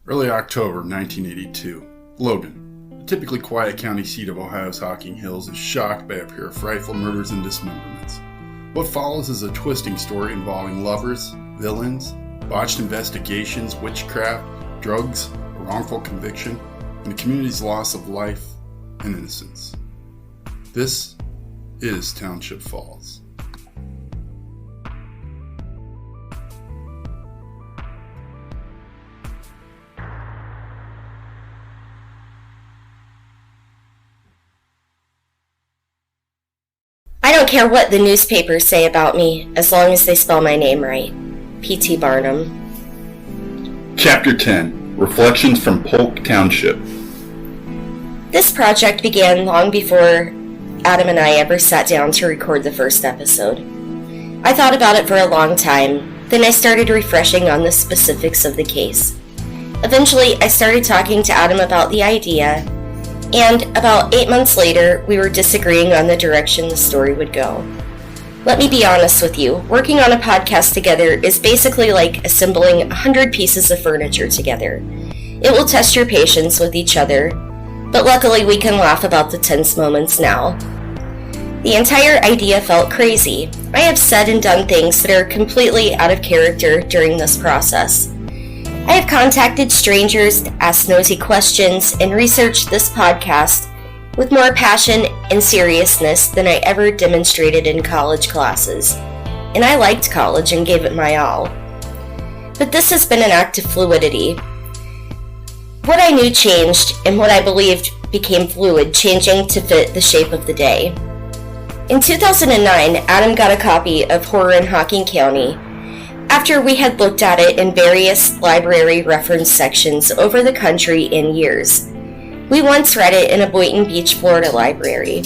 Early October 1982, Logan, the typically quiet county seat of Ohio's Hocking Hills, is shocked by a pair of frightful murders and dismemberments. What follows is a twisting story involving lovers, villains, botched investigations, witchcraft, drugs, a wrongful conviction, and the community's loss of life and innocence. This is Township Falls. I don't care what the newspapers say about me, as long as they spell my name right. P.T. Barnum. Chapter 10. Reflections from Polk Township. This project began long before Adam and I ever sat down to record the first episode. I thought about it for a long time, then I started refreshing on the specifics of the case. Eventually, I started talking to Adam about the idea, and about 8 months later, we were disagreeing on the direction the story would go. Let me be honest with you, working on a podcast together is basically like assembling 100 pieces of furniture together. It will test your patience with each other, but luckily we can laugh about the tense moments now. The entire idea felt crazy. I have said and done things that are completely out of character during this process. I have contacted strangers to ask nosy questions and researched this podcast with more passion and seriousness than I ever demonstrated in college classes. And I liked college and gave it my all. But this has been an act of fluidity. What I knew changed, and what I believed became fluid, changing to fit the shape of the day. In 2009, Adam got a copy of Horror in Hocking County after we had looked at it in various library reference sections over the country in years. We once read it in a Boynton Beach, Florida library.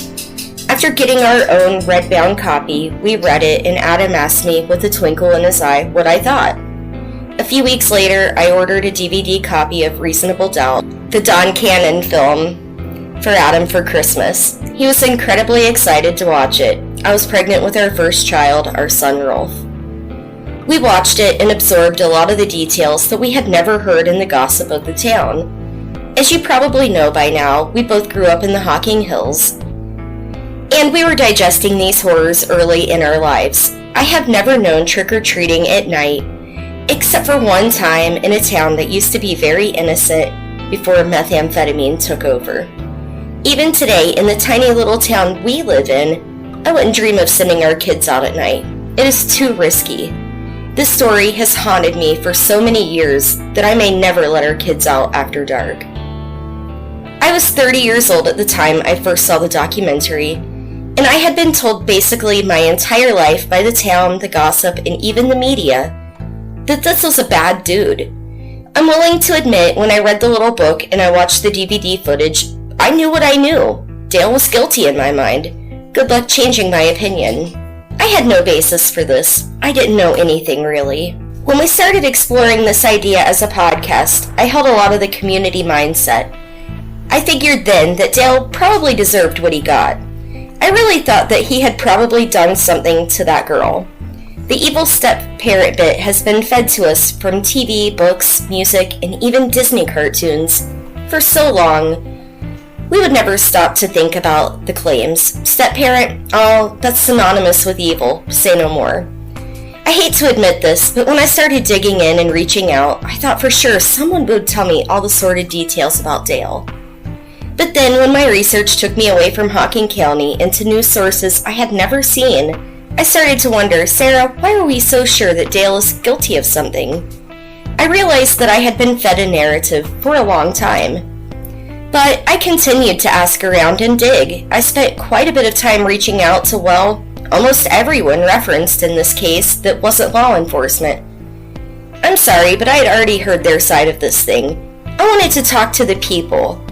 After getting our own red-bound copy, we read it, and Adam asked me with a twinkle in his eye what I thought. A few weeks later, I ordered a DVD copy of Reasonable Doubt, the Canaan film, for Adam for Christmas. He was incredibly excited to watch it. I was pregnant with our first child, our son Rolf. We watched it and absorbed a lot of the details that we had never heard in the gossip of the town. As you probably know by now, we both grew up in the Hocking Hills, and we were digesting these horrors early in our lives. I have never known trick-or-treating at night, except for one time in a town that used to be very innocent before methamphetamine took over. Even today, in the tiny little town we live in, I wouldn't dream of sending our kids out at night. It is too risky. This story has haunted me for so many years that I may never let our kids out after dark. I was 30 years old at the time I first saw the documentary, and I had been told basically my entire life by the town, the gossip, and even the media that this was a bad dude. I'm willing to admit, when I read the little book and I watched the DVD footage, I knew what I knew. Dale was guilty in my mind. Good luck changing my opinion. I had no basis for this. I didn't know anything, really. When we started exploring this idea as a podcast, I held a lot of the community mindset. I figured then that Dale probably deserved what he got. I really thought that he had probably done something to that girl. The evil step-parent bit has been fed to us from TV, books, music, and even Disney cartoons for so long. We would never stop to think about the claims. Step-parent, oh, that's synonymous with evil. Say no more. I hate to admit this, but when I started digging in and reaching out, I thought for sure someone would tell me all the sordid details about Dale. But then when my research took me away from Hocking County into news sources I had never seen, I started to wonder, Sarah, why are we so sure that Dale is guilty of something? I realized that I had been fed a narrative for a long time. But I continued to ask around and dig. I spent quite a bit of time reaching out to, well, almost everyone referenced in this case that wasn't law enforcement. I'm sorry, but I had already heard their side of this thing. I wanted to talk to the people.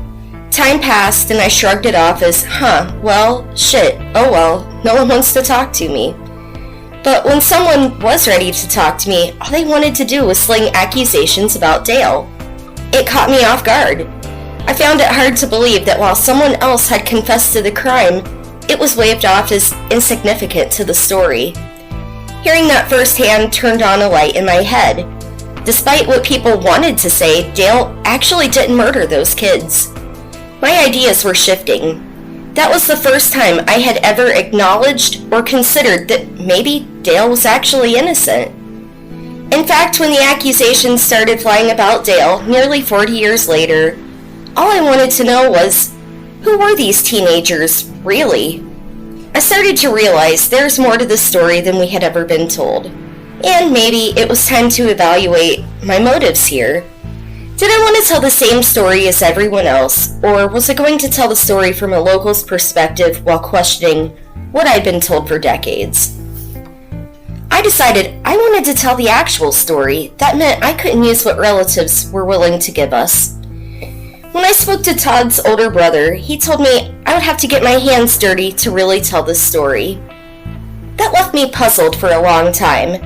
Time passed and I shrugged it off as, well, shit, oh well, no one wants to talk to me. But when someone was ready to talk to me, all they wanted to do was sling accusations about Dale. It caught me off guard. I found it hard to believe that while someone else had confessed to the crime, it was waved off as insignificant to the story. Hearing that firsthand turned on a light in my head. Despite what people wanted to say, Dale actually didn't murder those kids. My ideas were shifting. That was the first time I had ever acknowledged or considered that maybe Dale was actually innocent. In fact, when the accusations started flying about Dale nearly 40 years later, all I wanted to know was, who were these teenagers, really? I started to realize there's more to the story than we had ever been told, and maybe it was time to evaluate my motives here. Did I want to tell the same story as everyone else, or was I going to tell the story from a local's perspective while questioning what I'd been told for decades? I decided I wanted to tell the actual story. That meant I couldn't use what relatives were willing to give us. When I spoke to Todd's older brother, he told me I would have to get my hands dirty to really tell this story. That left me puzzled for a long time.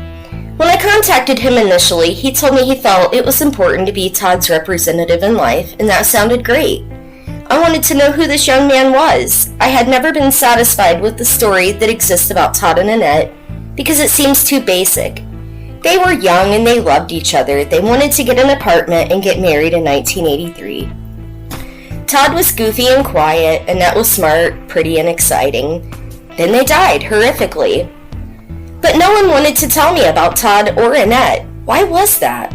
When I contacted him initially, he told me he felt it was important to be Todd's representative in life, and that sounded great. I wanted to know who this young man was. I had never been satisfied with the story that exists about Todd and Annette, because it seems too basic. They were young and they loved each other. They wanted to get an apartment and get married in 1983. Todd was goofy and quiet, Annette was smart, pretty, and exciting. Then they died horrifically. But no one wanted to tell me about Todd or Annette. Why was that?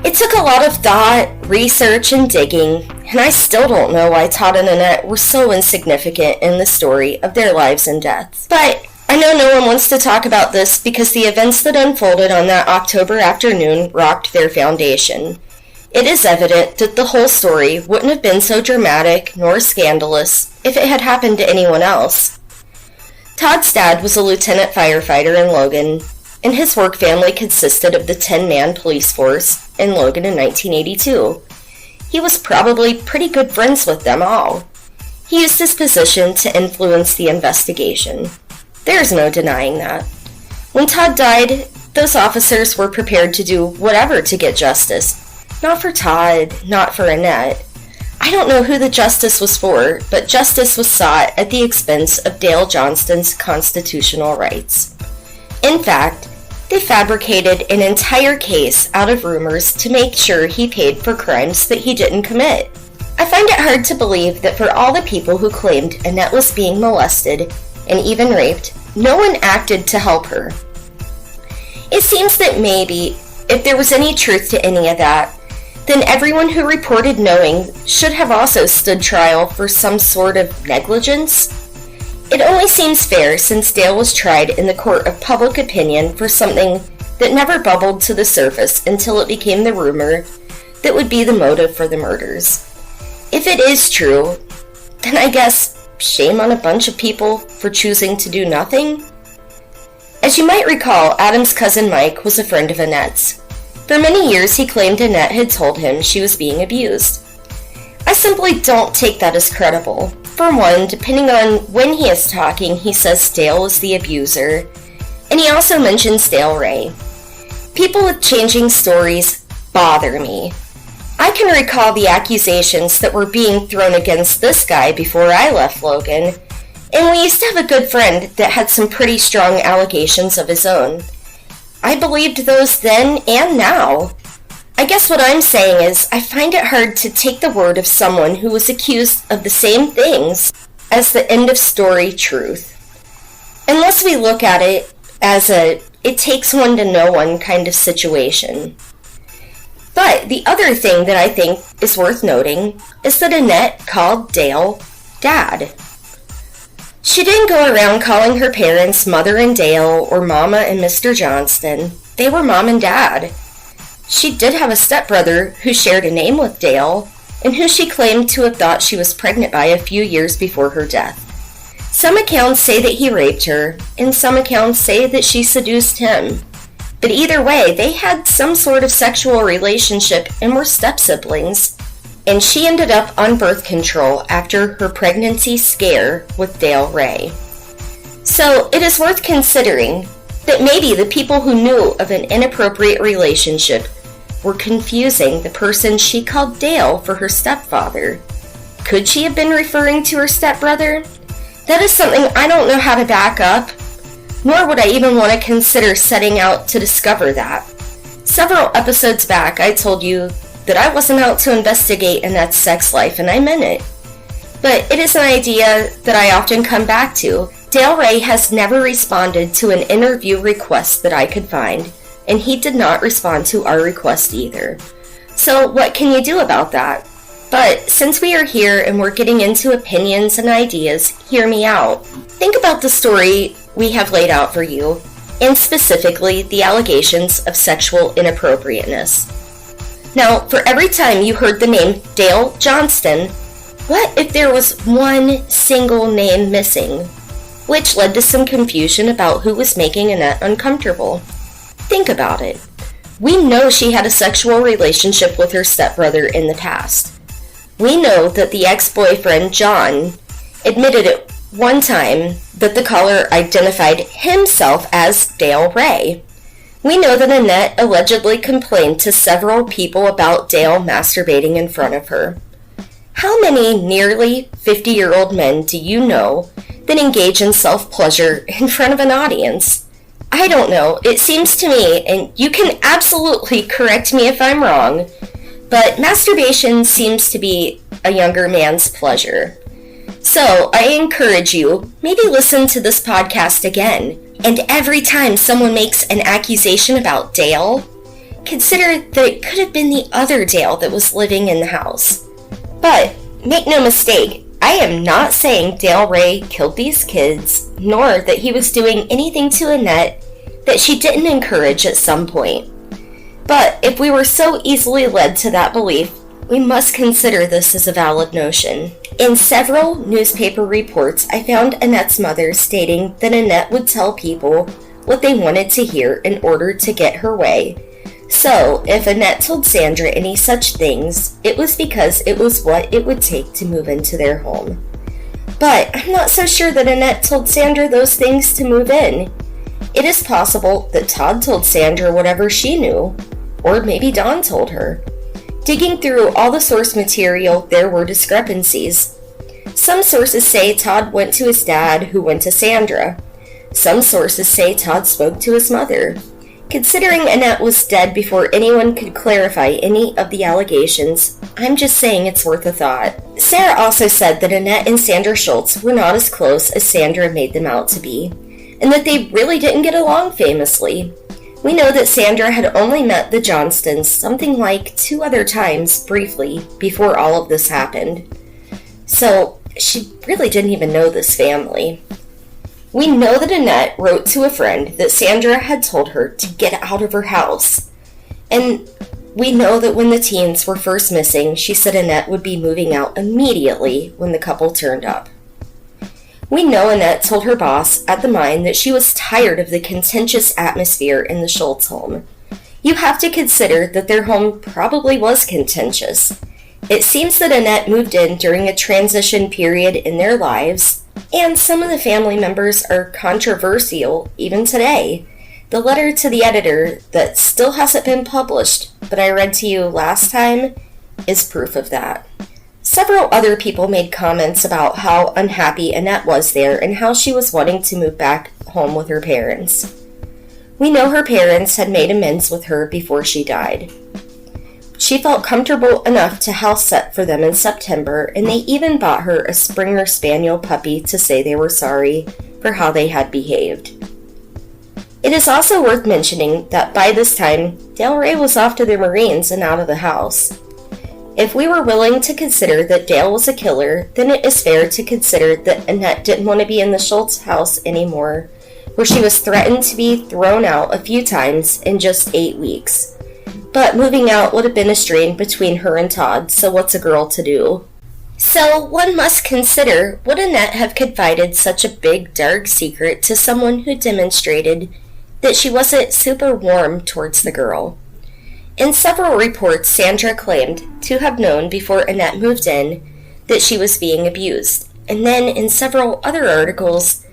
It took a lot of thought, research, and digging, and I still don't know why Todd and Annette were so insignificant in the story of their lives and deaths. But I know no one wants to talk about this because the events that unfolded on that October afternoon rocked their foundation. It is evident that the whole story wouldn't have been so dramatic nor scandalous if it had happened to anyone else. Todd's dad was a lieutenant firefighter in Logan, and his work family consisted of the 10-man police force in Logan in 1982. He was probably pretty good friends with them all. He used his position to influence the investigation. There's no denying that. When Todd died, those officers were prepared to do whatever to get justice. Not for Todd, not for Annette. I don't know who the justice was for, but justice was sought at the expense of Dale Johnston's constitutional rights. In fact, they fabricated an entire case out of rumors to make sure he paid for crimes that he didn't commit. I find it hard to believe that for all the people who claimed Annette was being molested and even raped, no one acted to help her. It seems that maybe, if there was any truth to any of that, then everyone who reported knowing should have also stood trial for some sort of negligence. It only seems fair since Dale was tried in the court of public opinion for something that never bubbled to the surface until it became the rumor that would be the motive for the murders. If it is true, then I guess shame on a bunch of people for choosing to do nothing? As you might recall, Adam's cousin Mike was a friend of Annette's. For many years, he claimed Annette had told him she was being abused. I simply don't take that as credible. For one, depending on when he is talking, he says Dale is the abuser, and he also mentions Dale Ray. People with changing stories bother me. I can recall the accusations that were being thrown against this guy before I left Logan, and we used to have a good friend that had some pretty strong allegations of his own. I believed those then and now. I guess what I'm saying is I find it hard to take the word of someone who was accused of the same things as the end of story truth. Unless we look at it as a it takes one to know one kind of situation. But the other thing that I think is worth noting is that Annette called Dale Dad. She didn't go around calling her parents Mother and Dale or Mama and Mr. Johnston. They were Mom and Dad. She did have a stepbrother who shared a name with Dale and who she claimed to have thought she was pregnant by a few years before her death. Some accounts say that he raped her, and some accounts say that she seduced him. But either way, they had some sort of sexual relationship and were step-siblings. And she ended up on birth control after her pregnancy scare with Dale Ray. So it is worth considering that maybe the people who knew of an inappropriate relationship were confusing the person she called Dale for her stepfather. Could she have been referring to her stepbrother? That is something I don't know how to back up, nor would I even want to consider setting out to discover that. Several episodes back, I told you that I wasn't out to investigate Annette's sex life, and I meant it. But it is an idea that I often come back to. Dale Ray has never responded to an interview request that I could find, and he did not respond to our request either. So what can you do about that? But since we are here and we're getting into opinions and ideas, hear me out. Think about the story we have laid out for you, and specifically the allegations of sexual inappropriateness. Now, for every time you heard the name Dale Johnston, what if there was one single name missing? Which led to some confusion about who was making Annette uncomfortable. Think about it. We know she had a sexual relationship with her stepbrother in the past. We know that the ex-boyfriend, John, admitted at one time that the caller identified himself as Dale Ray. We know that Annette allegedly complained to several people about Dale masturbating in front of her. How many nearly 50-year-old men do you know that engage in self-pleasure in front of an audience? I don't know. It seems to me, and you can absolutely correct me if I'm wrong, but masturbation seems to be a younger man's pleasure. So I encourage you, maybe listen to this podcast again, and every time someone makes an accusation about Dale, consider that it could have been the other Dale that was living in the house. But make no mistake, I am not saying Dale Ray killed these kids, nor that he was doing anything to Annette that she didn't encourage at some point. But if we were so easily led to that belief, we must consider this as a valid notion. In several newspaper reports, I found Annette's mother stating that Annette would tell people what they wanted to hear in order to get her way. So, if Annette told Sandra any such things, it was because it was what it would take to move into their home. But I'm not so sure that Annette told Sandra those things to move in. It is possible that Todd told Sandra whatever she knew, or maybe Don told her. Digging through all the source material, there were discrepancies. Some sources say Todd went to his dad, who went to Sandra. Some sources say Todd spoke to his mother. Considering Annette was dead before anyone could clarify any of the allegations, I'm just saying it's worth a thought. Sarah also said that Annette and Sandra Schultz were not as close as Sandra made them out to be, and that they really didn't get along famously. We know that Sandra had only met the Johnstons something like 2 other times briefly before all of this happened. So she really didn't even know this family. We know that Annette wrote to a friend that Sandra had told her to get out of her house. And we know that when the teens were first missing, she said Annette would be moving out immediately when the couple turned up. We know Annette told her boss at the mine that she was tired of the contentious atmosphere in the Schultz home. You have to consider that their home probably was contentious. It seems that Annette moved in during a transition period in their lives, and some of the family members are controversial even today. The letter to the editor that still hasn't been published, but I read to you last time, is proof of that. Several other people made comments about how unhappy Annette was there and how she was wanting to move back home with her parents. We know her parents had made amends with her before she died. She felt comfortable enough to house sit for them in September, and they even bought her a Springer Spaniel puppy to say they were sorry for how they had behaved. It is also worth mentioning that by this time, Dale Ray was off to the Marines and out of the house. If we were willing to consider that Dale was a killer, then it is fair to consider that Annette didn't want to be in the Schultz house anymore, where she was threatened to be thrown out a few times in just 8 weeks. But moving out would have been a strain between her and Todd, so what's a girl to do? So one must consider, would Annette have confided such a big, dark secret to someone who demonstrated that she wasn't super warm towards the girl? In several reports, Sandra claimed to have known before Annette moved in that she was being abused. And then in several other articles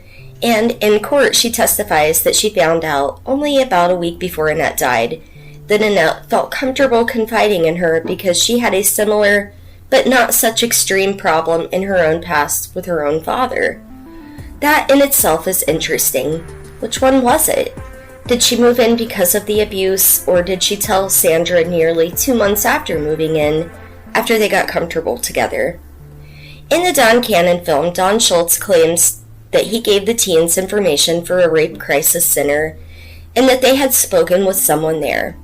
and in court, she testifies that she found out only about a week before Annette died that Annette felt comfortable confiding in her because she had a similar but not such extreme problem in her own past with her own father. That in itself is interesting. Which one was it? Did she move in because of the abuse, or did she tell Sandra nearly 2 months after moving in, after they got comfortable together? In the Don Canaan film, Don Schultz claims that he gave the teens information for a rape crisis center and that they had spoken with someone there.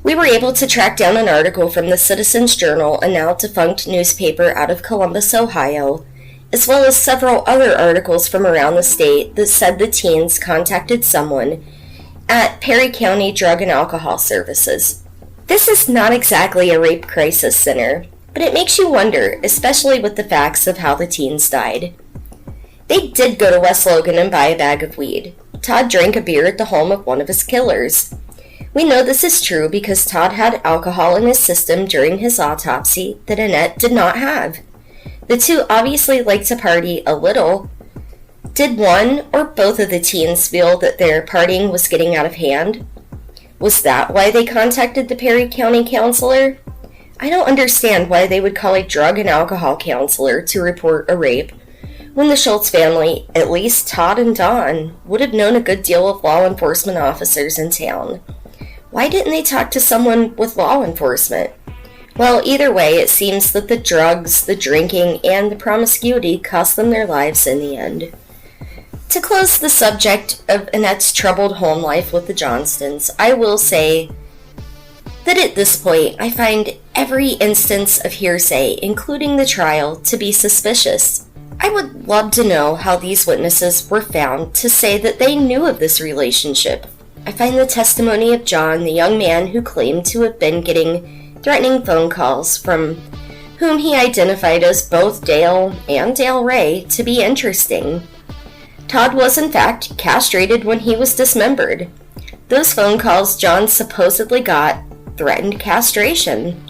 We were able to track down an article from the Citizen's Journal, a now defunct newspaper out of Columbus, Ohio, as well as several other articles from around the state that said the teens contacted someone at Perry County Drug and Alcohol Services. This is not exactly a rape crisis center, but it makes you wonder, especially with the facts of how the teens died. They did go to West Logan and buy a bag of weed. Todd drank a beer at the home of one of his killers. We know this is true because Todd had alcohol in his system during his autopsy that Annette did not have. The two obviously liked to party a little. Did one or both of the teens feel that their partying was getting out of hand? Was that why they contacted the Perry County counselor? I don't understand why they would call a drug and alcohol counselor to report a rape, when the Schultz family, at least Todd and Don, would have known a good deal of law enforcement officers in town. Why didn't they talk to someone with law enforcement? Well, either way, it seems that the drugs, the drinking, and the promiscuity cost them their lives in the end. To close the subject of Annette's troubled home life with the Johnstons, I will say that at this point, I find every instance of hearsay, including the trial, to be suspicious. I would love to know how these witnesses were found to say that they knew of this relationship. I find the testimony of John, the young man who claimed to have been getting threatening phone calls from whom he identified as both Dale and Dale Ray, to be interesting. Todd was in fact castrated when he was dismembered. Those phone calls John supposedly got threatened castration.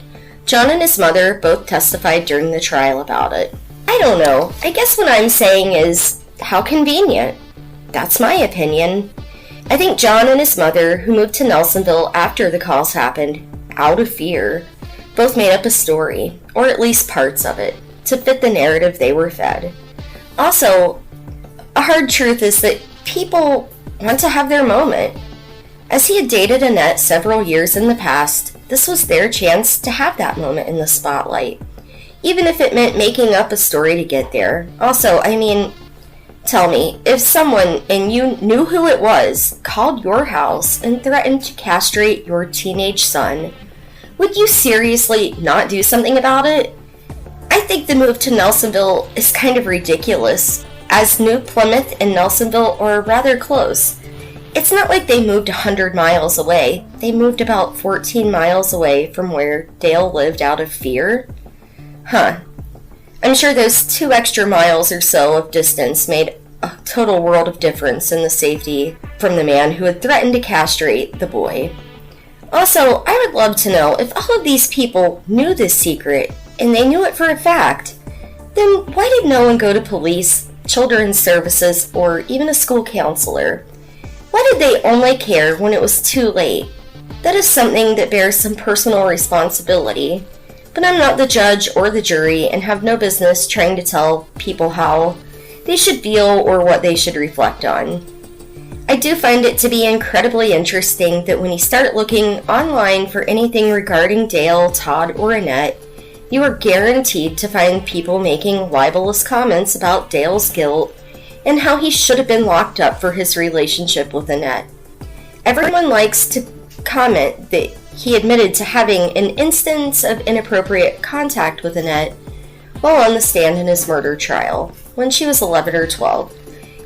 John and his mother both testified during the trial about it. I don't know. I guess what I'm saying is, how convenient. That's my opinion. I think John and his mother, who moved to Nelsonville after the calls happened, out of fear, both made up a story, or at least parts of it, to fit the narrative they were fed. Also, a hard truth is that people want to have their moment. As he had dated Annette several years in the past, this was their chance to have that moment in the spotlight, even if it meant making up a story to get there. Also, I mean, tell me, if someone, and you knew who it was, called your house and threatened to castrate your teenage son, would you seriously not do something about it? I think the move to Nelsonville is kind of ridiculous, as New Plymouth and Nelsonville are rather close. It's not like they moved 100 miles away. They moved about 14 miles away from where Dale lived out of fear. I'm sure those 2 extra miles or so of distance made a total world of difference in the safety from the man who had threatened to castrate the boy. Also, I would love to know if all of these people knew this secret, and they knew it for a fact, then why did no one go to police, children's services, or even a school counselor? Why did they only care when it was too late? That is something that bears some personal responsibility. But I'm not the judge or the jury and have no business trying to tell people how they should feel or what they should reflect on. I do find it to be incredibly interesting that when you start looking online for anything regarding Dale, Todd, or Annette, you are guaranteed to find people making libelous comments about Dale's guilt and how he should have been locked up for his relationship with Annette. Everyone likes to comment that he admitted to having an instance of inappropriate contact with Annette while on the stand in his murder trial, when she was 11 or 12.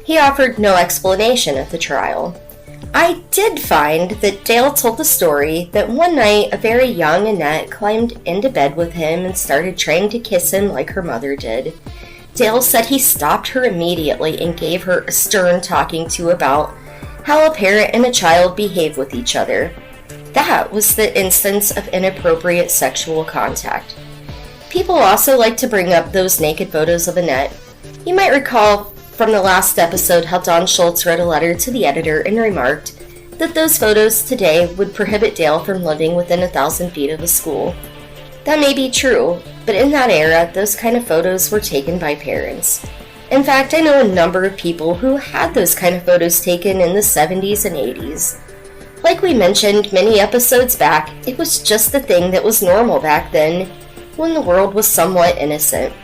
He offered no explanation at the trial. I did find that Dale told the story that one night a very young Annette climbed into bed with him and started trying to kiss him like her mother did. Dale said he stopped her immediately and gave her a stern talking to about how a parent and a child behave with each other. That was the instance of inappropriate sexual contact. People also like to bring up those naked photos of Annette. You might recall from the last episode how Don Schultz wrote a letter to the editor and remarked that those photos today would prohibit Dale from living within 1,000 feet of a school. That may be true, but in that era, those kind of photos were taken by parents. In fact, I know a number of people who had those kind of photos taken in the 70s and 80s. Like we mentioned many episodes back, it was just the thing that was normal back then, when the world was somewhat innocent.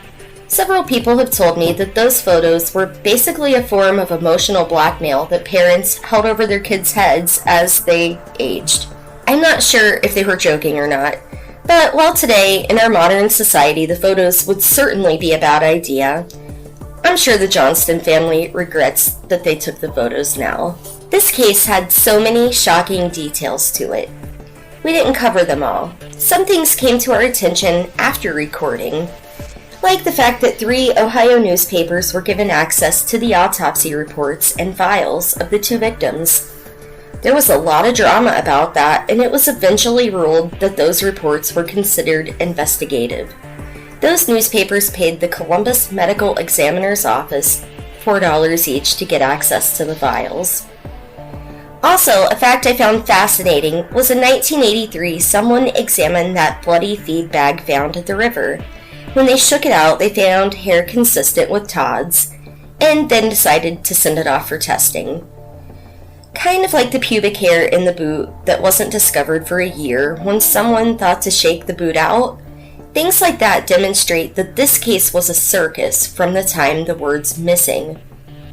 Several people have told me that those photos were basically a form of emotional blackmail that parents held over their kids' heads as they aged. I'm not sure if they were joking or not, but while today, in our modern society, the photos would certainly be a bad idea, I'm sure the Johnston family regrets that they took the photos now. This case had so many shocking details to it. We didn't cover them all. Some things came to our attention after recording, like the fact that 3 Ohio newspapers were given access to the autopsy reports and files of the 2 victims. There was a lot of drama about that, and it was eventually ruled that those reports were considered investigative. Those newspapers paid the Columbus Medical Examiner's Office $4 each to get access to the files. Also, a fact I found fascinating was in 1983, someone examined that bloody feed bag found at the river. When they shook it out, they found hair consistent with Todd's, and then decided to send it off for testing. Kind of like the pubic hair in the boot that wasn't discovered for a year when someone thought to shake the boot out. Things like that demonstrate that this case was a circus from the time the words missing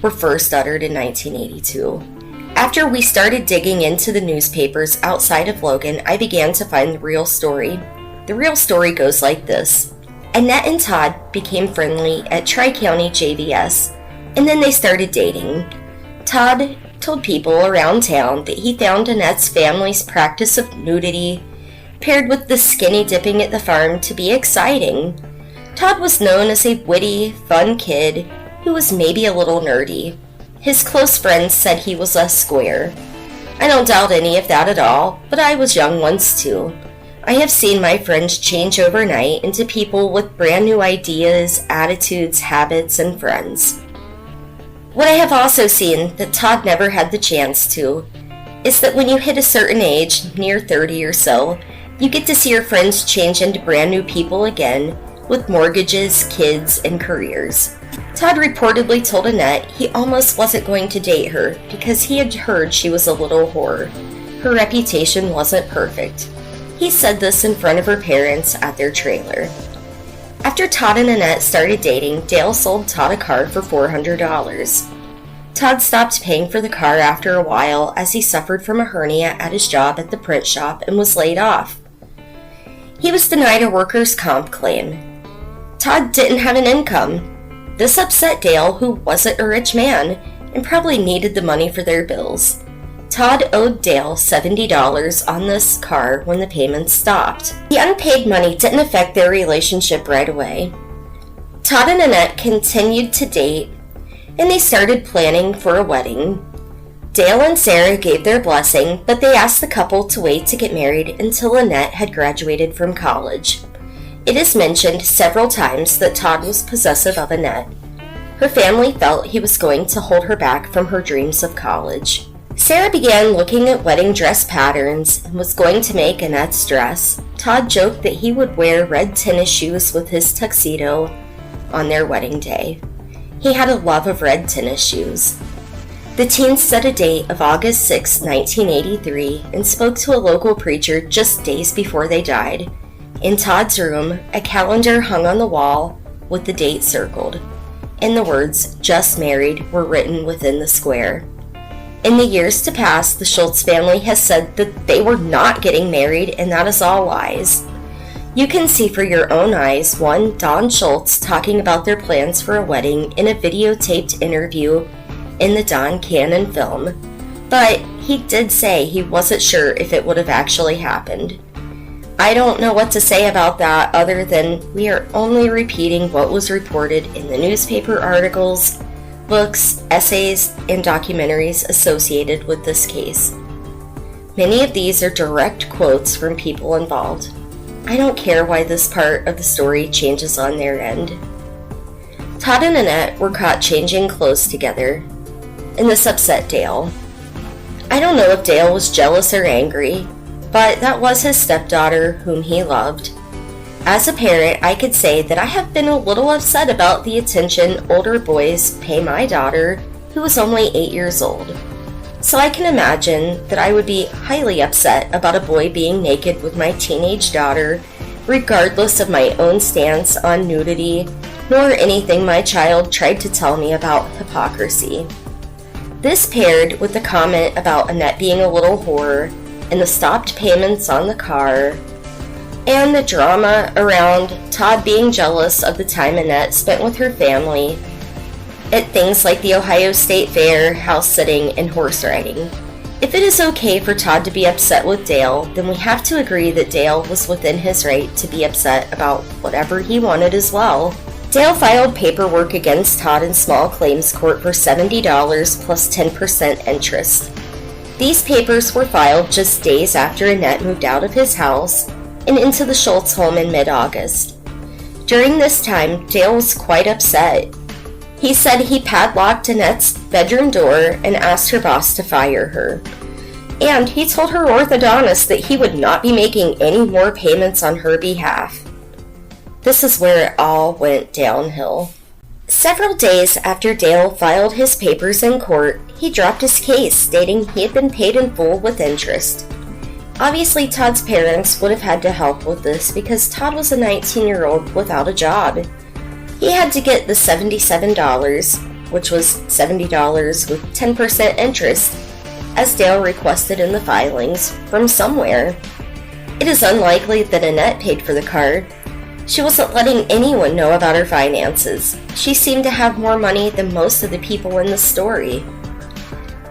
were first uttered in 1982. After we started digging into the newspapers outside of Logan, I began to find the real story. The real story goes like this. Annette and Todd became friendly at Tri-County JVS, and then they started dating. Todd told people around town that he found Annette's family's practice of nudity, paired with the skinny dipping at the farm, to be exciting. Todd was known as a witty, fun kid who was maybe a little nerdy. His close friends said he was a square. I don't doubt any of that at all, but I was young once too. I have seen my friends change overnight into people with brand new ideas, attitudes, habits, and friends. What I have also seen that Todd never had the chance to is that when you hit a certain age, near 30 or so, you get to see your friends change into brand new people again with mortgages, kids, and careers. Todd reportedly told Annette he almost wasn't going to date her because he had heard she was a little whore. Her reputation wasn't perfect. He said this in front of her parents at their trailer. After Todd and Annette started dating, Dale sold Todd a car for $400. Todd stopped paying for the car after a while as he suffered from a hernia at his job at the print shop and was laid off. He was denied a workers' comp claim. Todd didn't have an income. This upset Dale, who wasn't a rich man and probably needed the money for their bills. Todd owed Dale $70 on this car when the payments stopped. The unpaid money didn't affect their relationship right away. Todd and Annette continued to date, and they started planning for a wedding. Dale and Sarah gave their blessing, but they asked the couple to wait to get married until Annette had graduated from college. It is mentioned several times that Todd was possessive of Annette. Her family felt he was going to hold her back from her dreams of college. Sarah began looking at wedding dress patterns and was going to make Annette's dress. Todd joked that he would wear red tennis shoes with his tuxedo on their wedding day. He had a love of red tennis shoes. The teens set a date of August 6, 1983, and spoke to a local preacher just days before they died. In Todd's room, a calendar hung on the wall with the date circled, and the words, "Just Married," were written within the square. In the years to pass, the Schultz family has said that they were not getting married, and that is all lies. You can see for your own eyes one Don Schultz talking about their plans for a wedding in a videotaped interview in the Don Canaan film, but he did say he wasn't sure if it would have actually happened. I don't know what to say about that other than we are only repeating what was reported in the newspaper articles, books, essays, and documentaries associated with this case. Many of these are direct quotes from people involved. I don't care why this part of the story changes on their end. Todd and Annette were caught changing clothes together, and this upset Dale. I don't know if Dale was jealous or angry, but that was his stepdaughter whom he loved. As a parent, I could say that I have been a little upset about the attention older boys pay my daughter, who was only 8 years old. so I can imagine that I would be highly upset about a boy being naked with my teenage daughter, regardless of my own stance on nudity, nor anything my child tried to tell me about hypocrisy. This paired with the comment about Annette being a little whore, and the stopped payments on the car, and the drama around Todd being jealous of the time Annette spent with her family at things like the Ohio State Fair, house sitting, and horse riding. If it is okay for Todd to be upset with Dale, then we have to agree that Dale was within his right to be upset about whatever he wanted as well. Dale filed paperwork against Todd in small claims court for $70 plus 10% interest. These papers were filed just days after Annette moved out of his house and into the Schultz home in mid-August. During this time, Dale was quite upset. He said he padlocked Annette's bedroom door and asked her boss to fire her. And he told her orthodontist that he would not be making any more payments on her behalf. This is where it all went downhill. Several days after Dale filed his papers in court, he dropped his case, stating he had been paid in full with interest. Obviously, Todd's parents would have had to help with this because Todd was a 19-year-old without a job. He had to get the $77, which was $70 with 10% interest, as Dale requested in the filings, from somewhere. It is unlikely that Annette paid for the car. She wasn't letting anyone know about her finances. She seemed to have more money than most of the people in the story.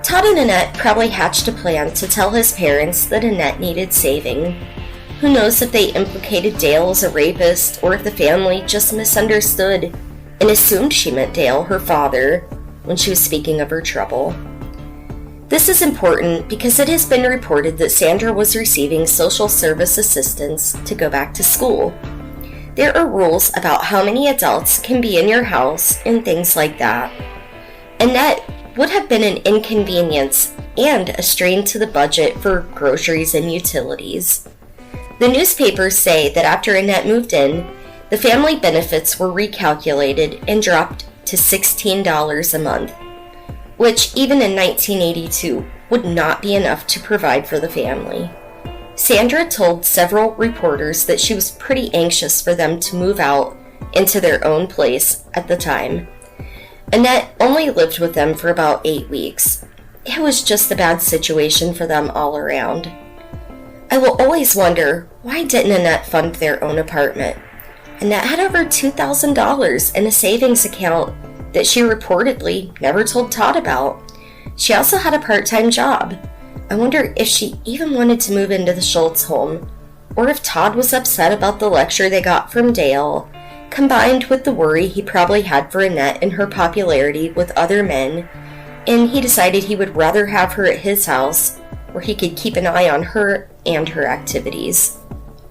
Todd and Annette probably hatched a plan to tell his parents that Annette needed saving. Who knows if they implicated Dale as a rapist, or if the family just misunderstood and assumed she meant Dale, her father, when she was speaking of her trouble. This is important because it has been reported that Sandra was receiving social service assistance to go back to school. There are rules about how many adults can be in your house and things like that. Annette would have been an inconvenience and a strain to the budget for groceries and utilities. The newspapers say that after Annette moved in, the family benefits were recalculated and dropped to $16 a month, which even in 1982 would not be enough to provide for the family. Sandra told several reporters that she was pretty anxious for them to move out into their own place at the time. Annette only lived with them for about 8 weeks. It was just a bad situation for them all around. I will always wonder, why didn't Annette fund their own apartment? Annette had over $2,000 in a savings account that she reportedly never told Todd about. She also had a part-time job. I wonder if she even wanted to move into the Schultz home, or if Todd was upset about the lecture they got from Dale, combined with the worry he probably had for Annette and her popularity with other men, and he decided he would rather have her at his house, where he could keep an eye on her and her activities.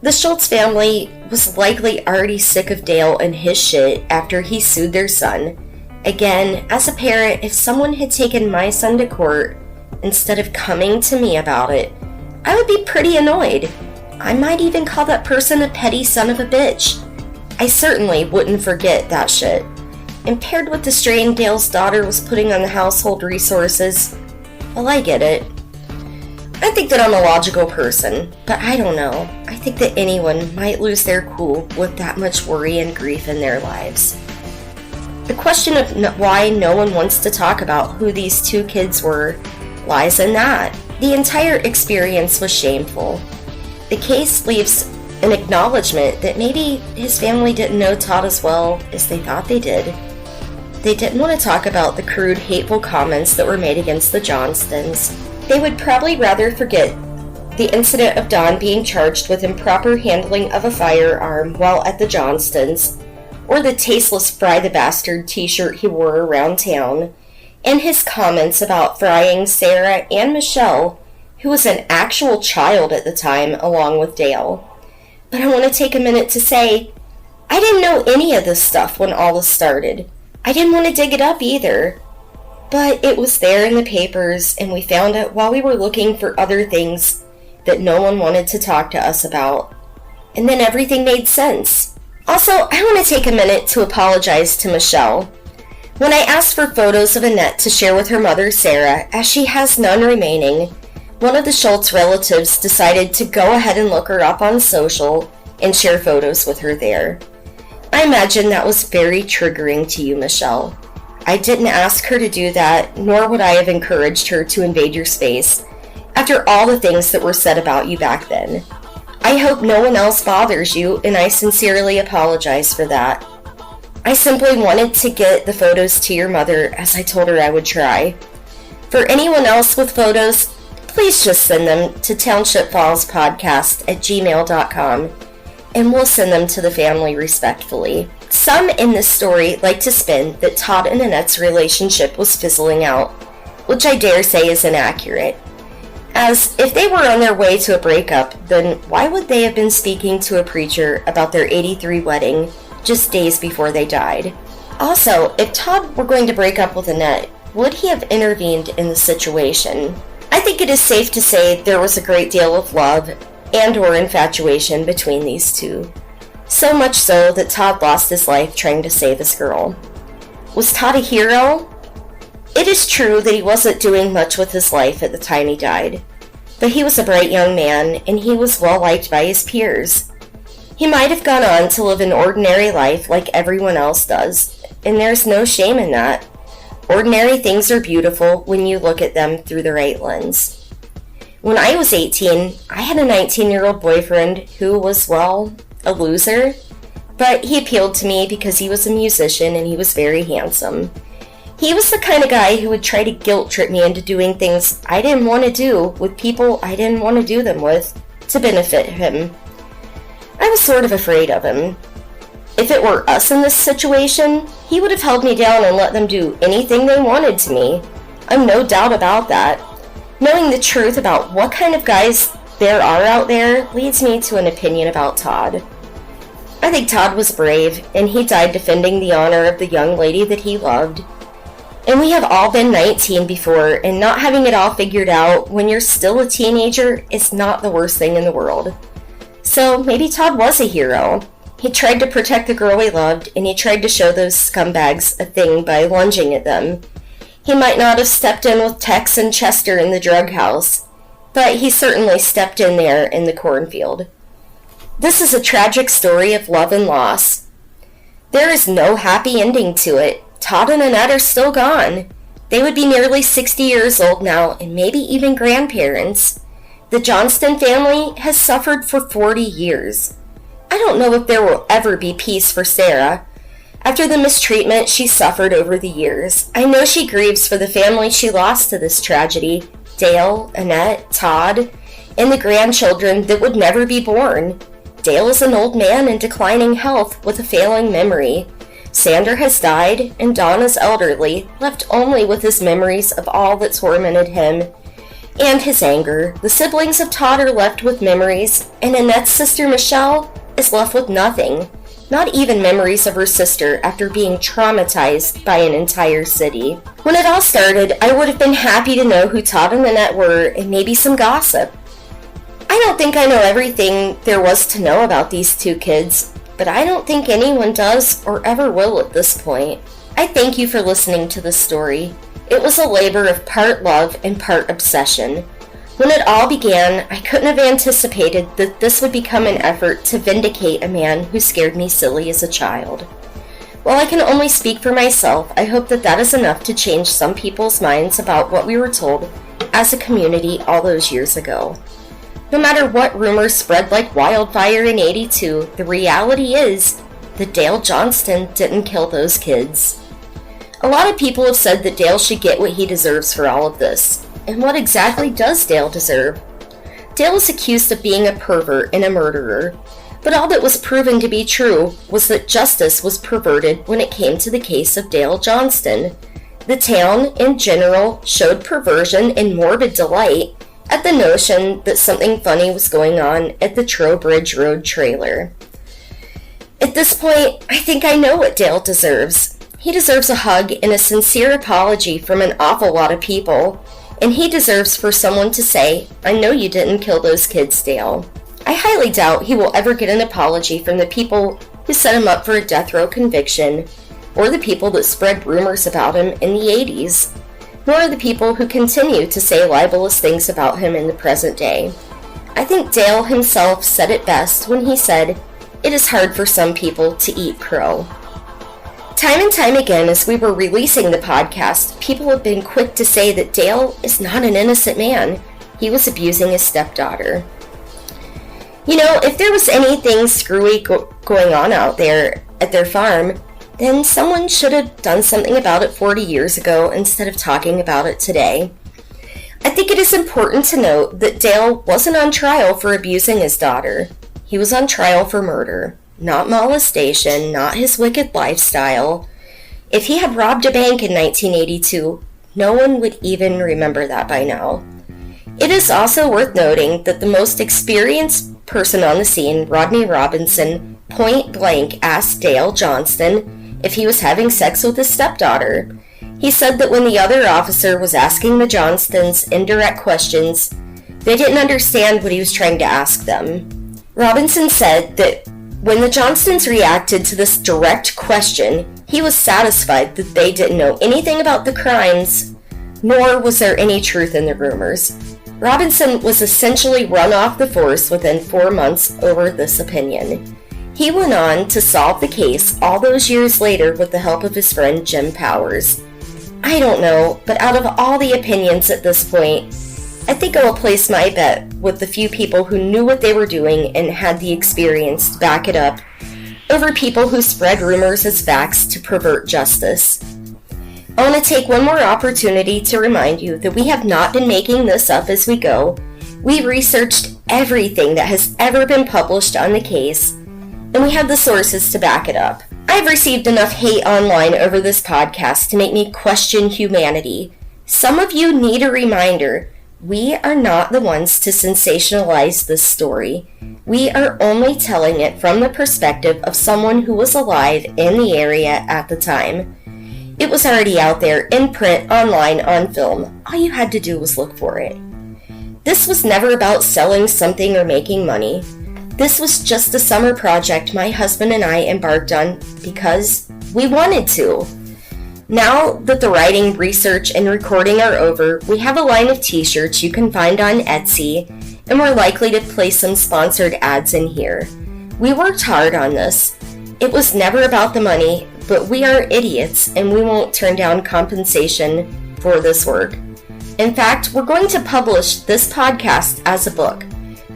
The Schultz family was likely already sick of Dale and his shit after he sued their son. Again, as a parent, if someone had taken my son to court instead of coming to me about it, I would be pretty annoyed. I might even call that person a petty son of a bitch. I certainly wouldn't forget that shit. And paired with the strain Dale's daughter was putting on the household resources, well, I get it. I think that I'm a logical person, but I don't know. I think that anyone might lose their cool with that much worry and grief in their lives. The question of why no one wants to talk about who these two kids were lies in that. The entire experience was shameful. The case leaves an acknowledgement that maybe his family didn't know Todd as well as they thought they did. They didn't want to talk about the crude, hateful comments that were made against the Johnstons. They would probably rather forget the incident of Don being charged with improper handling of a firearm while at the Johnstons, or the tasteless Fry the Bastard t-shirt he wore around town, and his comments about frying Sarah and Michelle, who was an actual child at the time, along with Dale. But I want to take a minute to say, I didn't know any of this stuff when all this started. I didn't want to dig it up either. But it was there in the papers, and we found it while we were looking for other things that no one wanted to talk to us about. And then everything made sense. Also, I want to take a minute to apologize to Michelle. When I asked for photos of Annette to share with her mother, Sarah, as she has none remaining, one of the Schultz relatives decided to go ahead and look her up on social and share photos with her there. I imagine that was very triggering to you, Michelle. I didn't ask her to do that, nor would I have encouraged her to invade your space after all the things that were said about you back then. I hope no one else bothers you, and I sincerely apologize for that. I simply wanted to get the photos to your mother, as I told her I would try. For anyone else with photos, please just send them to Township Falls Podcast at gmail.com, and we'll send them to the family respectfully. Some in this story like to spin that Todd and Annette's relationship was fizzling out, which I dare say is inaccurate. As if they were on their way to a breakup, then why would they have been speaking to a preacher about their 83 wedding just days before they died? Also, if Todd were going to break up with Annette, would he have intervened in the situation? I think it is safe to say there was a great deal of love and or infatuation between these two. So much so that Todd lost his life trying to save his girl. Was Todd a hero? It is true that he wasn't doing much with his life at the time he died, but he was a bright young man and he was well liked by his peers. He might have gone on to live an ordinary life like everyone else does, and there's no shame in that. Ordinary things are beautiful when you look at them through the right lens. When I was 18, I had a 19-year-old boyfriend who was, well, a loser, but he appealed to me because he was a musician and he was very handsome. He was the kind of guy who would try to guilt trip me into doing things I didn't want to do with people I didn't want to do them with to benefit him. I was sort of afraid of him. If it were us in this situation, he would have held me down and let them do anything they wanted to me. I'm no doubt about that. Knowing the truth about what kind of guys there are out there leads me to an opinion about Todd. I think Todd was brave, and he died defending the honor of the young lady that he loved. And we have all been 19 before, and not having it all figured out when you're still a teenager is not the worst thing in the world. So maybe Todd was a hero. He tried to protect the girl he loved, and he tried to show those scumbags a thing by lunging at them. He might not have stepped in with Tex and Chester in the drug house, but he certainly stepped in there in the cornfield. This is a tragic story of love and loss. There is no happy ending to it. Todd and Annette are still gone. They would be nearly 60 years old now, and maybe even grandparents. The Johnston family has suffered for 40 years. I don't know if there will ever be peace for Sarah. After the mistreatment she suffered over the years, I know she grieves for the family she lost to this tragedy, Dale, Annette, Todd, and the grandchildren that would never be born. Dale is an old man in declining health with a failing memory. Sander has died, and Don is elderly, left only with his memories of all that tormented him and his anger. The siblings of Todd are left with memories, and Annette's sister Michelle is left with nothing, not even memories of her sister after being traumatized by an entire city. When it all started, I would have been happy to know who Todd and Annette were and maybe some gossip. I don't think I know everything there was to know about these two kids, but I don't think anyone does or ever will at this point. I thank you for listening to this story. It was a labor of part love and part obsession. When it all began, I couldn't have anticipated that this would become an effort to vindicate a man who scared me silly as a child. While I can only speak for myself, I hope that that is enough to change some people's minds about what we were told as a community all those years ago. No matter what rumors spread like wildfire in '82, the reality is that Dale Johnston didn't kill those kids. A lot of people have said that Dale should get what he deserves for all of this. And what exactly does Dale deserve? Dale is accused of being a pervert and a murderer, but all that was proven to be true was that justice was perverted when it came to the case of Dale Johnston. The town, in general, showed perversion and morbid delight at the notion that something funny was going on at the Trowbridge Road trailer. At this point, I think I know what Dale deserves. He deserves a hug and a sincere apology from an awful lot of people, and he deserves for someone to say, "I know you didn't kill those kids, Dale." I highly doubt he will ever get an apology from the people who set him up for a death row conviction, or the people that spread rumors about him in the 80s, nor the people who continue to say libelous things about him in the present day. I think Dale himself said it best when he said, "It is hard for some people to eat crow." Time and time again, as we were releasing the podcast, people have been quick to say that Dale is not an innocent man. He was abusing his stepdaughter. You know, if there was anything screwy going on out there at their farm, then someone should have done something about it 40 years ago instead of talking about it today. I think it is important to note that Dale wasn't on trial for abusing his daughter. He was on trial for murder, not molestation, not his wicked lifestyle. If he had robbed a bank in 1982, no one would even remember that by now. It is also worth noting that the most experienced person on the scene, Rodney Robinson, point blank asked Dale Johnston if he was having sex with his stepdaughter. He said that when the other officer was asking the Johnstons indirect questions, they didn't understand what he was trying to ask them. Robinson said that when the Johnstons reacted to this direct question, he was satisfied that they didn't know anything about the crimes, nor was there any truth in the rumors. Robinson was essentially run off the force within 4 months over this opinion. He went on to solve the case all those years later with the help of his friend Jim Powers. I don't know, but out of all the opinions at this point, I think I will place my bet with the few people who knew what they were doing and had the experience to back it up, over people who spread rumors as facts to pervert justice. I want to take one more opportunity to remind you that we have not been making this up as we go. We researched everything that has ever been published on the case, and we have the sources to back it up. I've received enough hate online over this podcast to make me question humanity. Some of you need a reminder. We are not the ones to sensationalize this story. We are only telling it from the perspective of someone who was alive in the area at the time. It was already out there, in print, online, on film. All you had to do was look for it. This was never about selling something or making money. This was just a summer project my husband and I embarked on because we wanted to. Now that the writing, research, and recording are over, we have a line of t-shirts you can find on Etsy, and we're likely to place some sponsored ads in here. We worked hard on this. It was never about the money, but we are idiots and we won't turn down compensation for this work. In fact, we're going to publish this podcast as a book.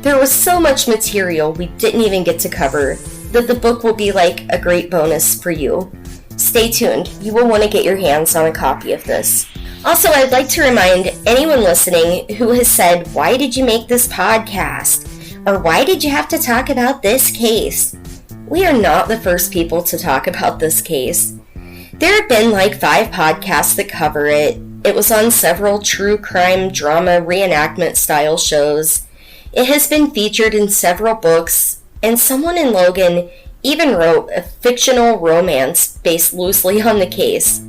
There was so much material we didn't even get to cover that the book will be like a great bonus for you. Stay tuned. You will want to get your hands on a copy of this. Also, I'd like to remind anyone listening who has said, "Why did you make this podcast?" or "Why did you have to talk about this case?" We are not the first people to talk about this case. There have been like 5 podcasts that cover it. It was on several true crime drama reenactment style shows. It has been featured in several books, and someone in Logan even wrote a fictional romance based loosely on the case.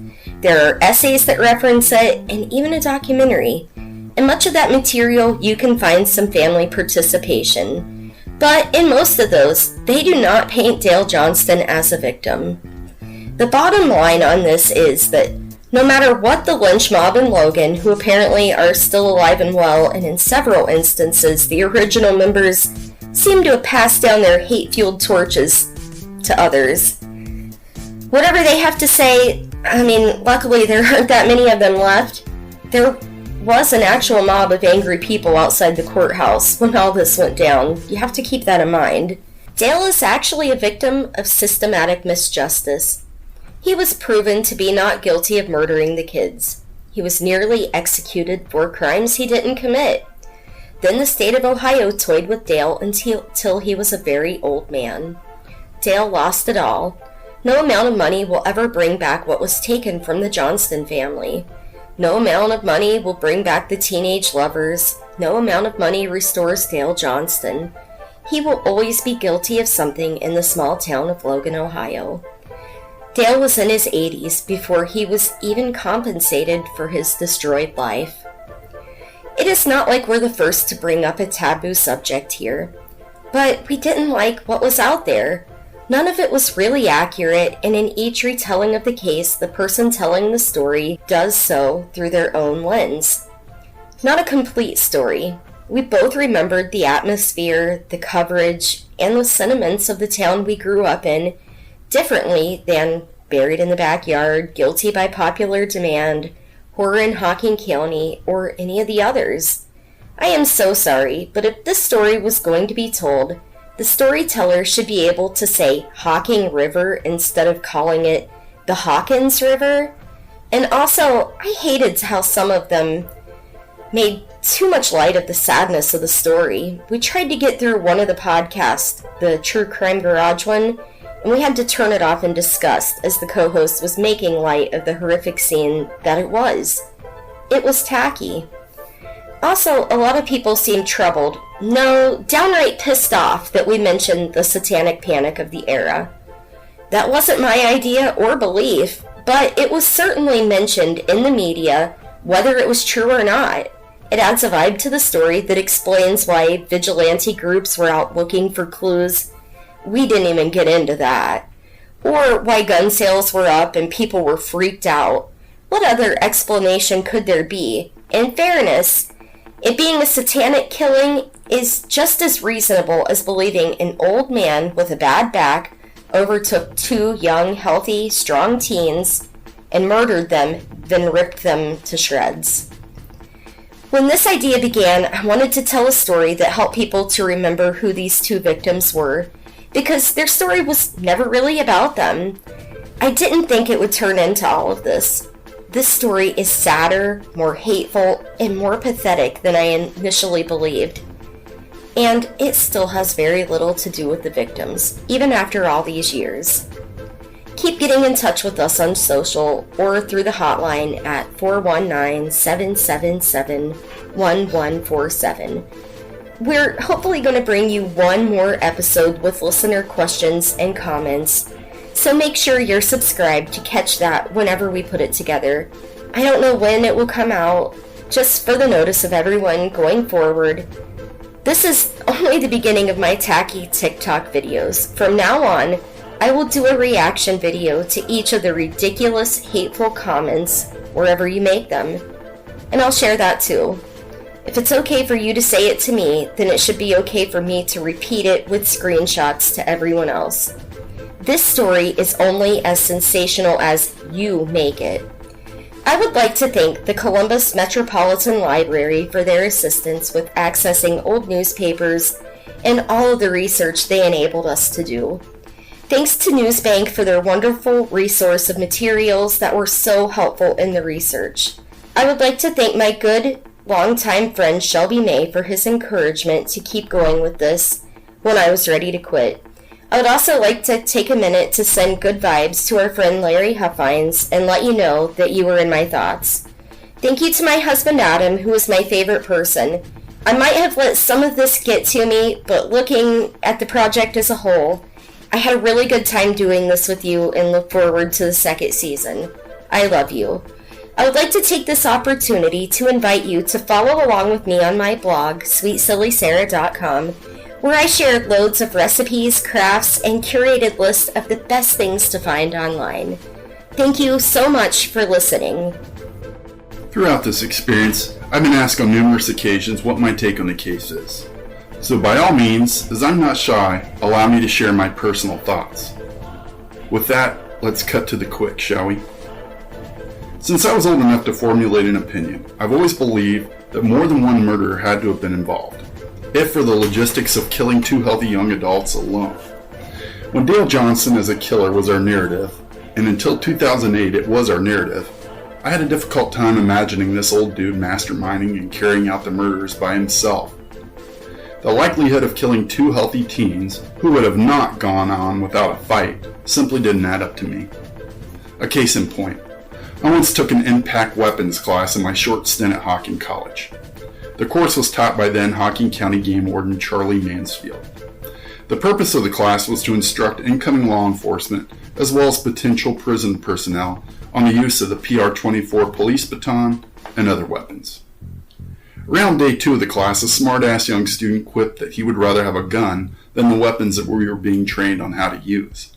There are essays that reference it, and even a documentary. In much of that material, you can find some family participation. But in most of those, they do not paint Dale Johnston as a victim. The bottom line on this is that no matter what the lynch mob in Logan, who apparently are still alive and well, and in several instances, the original members seem to have passed down their hate-fueled torches to others. Whatever they have to say, luckily there aren't that many of them left. There was an actual mob of angry people outside the courthouse when all this went down. You have to keep that in mind. Dale is actually a victim of systematic misjustice. He was proven to be not guilty of murdering the kids. He was nearly executed for crimes he didn't commit. Then the state of Ohio toyed with Dale until he was a very old man. Dale lost it all. No amount of money will ever bring back what was taken from the Johnston family. No amount of money will bring back the teenage lovers. No amount of money restores Dale Johnston. He will always be guilty of something in the small town of Logan, Ohio. Dale was in his 80s before he was even compensated for his destroyed life. It is not like we're the first to bring up a taboo subject here, but we didn't like what was out there. None of it was really accurate, and in each retelling of the case, the person telling the story does so through their own lens. Not a complete story. We both remembered the atmosphere, the coverage, and the sentiments of the town we grew up in differently than Buried in the Backyard, Guilty by Popular Demand, Horror in Hocking County, or any of the others. I am so sorry, but if this story was going to be told, the storyteller should be able to say Hocking River instead of calling it the Hawkins River. And also, I hated how some of them made too much light of the sadness of the story. We tried to get through one of the podcasts, the True Crime Garage one, and we had to turn it off in disgust as the co-host was making light of the horrific scene that it was. It was tacky. Also, a lot of people seemed troubled, no, downright pissed off that we mentioned the satanic panic of the era. That wasn't my idea or belief, but it was certainly mentioned in the media, whether it was true or not. It adds a vibe to the story that explains why vigilante groups were out looking for clues. We didn't even get into that. Or why gun sales were up and people were freaked out. What other explanation could there be? In fairness, it being a satanic killing is just as reasonable as believing an old man with a bad back overtook two young, healthy, strong teens and murdered them, then ripped them to shreds. When this idea began, I wanted to tell a story that helped people to remember who these two victims were, because their story was never really about them. I didn't think it would turn into all of this. This story is sadder, more hateful, and more pathetic than I initially believed. And it still has very little to do with the victims, even after all these years. Keep getting in touch with us on social or through the hotline at 419-777-1147. We're hopefully going to bring you one more episode with listener questions and comments, so make sure you're subscribed to catch that whenever we put it together. I don't know when it will come out, just for the notice of everyone going forward. This is only the beginning of my tacky TikTok videos. From now on, I will do a reaction video to each of the ridiculous, hateful comments wherever you make them. And I'll share that too. If it's okay for you to say it to me, then it should be okay for me to repeat it with screenshots to everyone else. This story is only as sensational as you make it. I would like to thank the Columbus Metropolitan Library for their assistance with accessing old newspapers and all of the research they enabled us to do. Thanks to Newsbank for their wonderful resource of materials that were so helpful in the research. I would like to thank my good, longtime friend Shelby May for his encouragement to keep going with this when I was ready to quit. I would also like to take a minute to send good vibes to our friend Larry Huffines and let you know that you were in my thoughts. Thank you to my husband Adam, who is my favorite person. I might have let some of this get to me, but looking at the project as a whole, I had a really good time doing this with you and look forward to the second season. I love you. I would like to take this opportunity to invite you to follow along with me on my blog, sweetsillysara.com, where I share loads of recipes, crafts, and curated lists of the best things to find online. Thank you so much for listening. Throughout this experience, I've been asked on numerous occasions what my take on the case is. So by all means, as I'm not shy, allow me to share my personal thoughts. With that, let's cut to the quick, shall we? Since I was old enough to formulate an opinion, I've always believed that more than one murderer had to have been involved, if for the logistics of killing two healthy young adults alone. When Dale Johnston as a killer was our narrative, and until 2008 it was our narrative, I had a difficult time imagining this old dude masterminding and carrying out the murders by himself. The likelihood of killing two healthy teens who would have not gone on without a fight simply didn't add up to me. A case in point. I once took an impact weapons class in my short stint at Hocking College. The course was taught by then Hocking County Game Warden Charlie Mansfield. The purpose of the class was to instruct incoming law enforcement as well as potential prison personnel on the use of the PR-24 police baton and other weapons. Around day 2 of the class, a smart-ass young student quipped that he would rather have a gun than the weapons that we were being trained on how to use.